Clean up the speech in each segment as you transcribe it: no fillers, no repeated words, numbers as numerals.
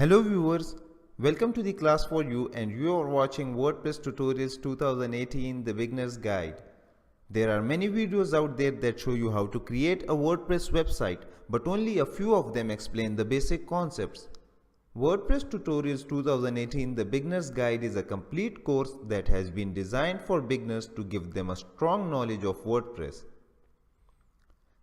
Hello viewers, welcome to the class for you and you are watching WordPress Tutorials 2018 The Beginner's Guide. There are many videos out there that show you how to create a WordPress website, but only a few of them explain the basic concepts. WordPress Tutorials 2018 The Beginner's Guide is a complete course that has been designed for beginners to give them a strong knowledge of WordPress.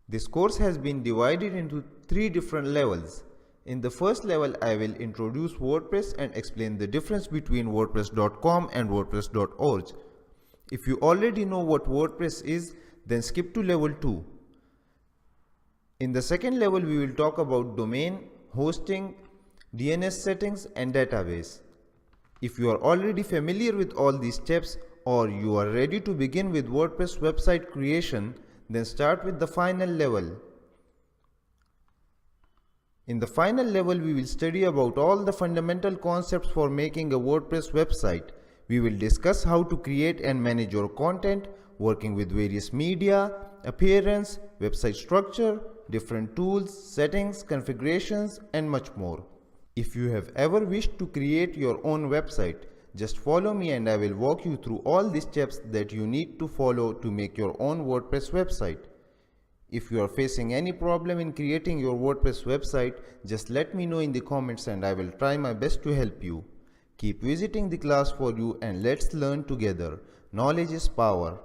This course has been divided into 3 different levels. In the first level, I will introduce WordPress and explain the difference between WordPress.com and WordPress.org. If you already know what WordPress is, then skip to level 2. In the second level, we will talk about domain, hosting, DNS settings and database. If you are already familiar with all these steps or you are ready to begin with WordPress website creation, then start with the final level. In the final level, we will study about all the fundamental concepts for making a WordPress website. We will discuss how to create and manage your content, working with various media, appearance, website structure, different tools, settings, configurations, and much more. If you have ever wished to create your own website, just follow me and I will walk you through all the steps that you need to follow to make your own WordPress website. If you are facing any problem in creating your WordPress website, just let me know in the comments and I will try my best to help you. Keep visiting the class for you and let's learn together. Knowledge is power.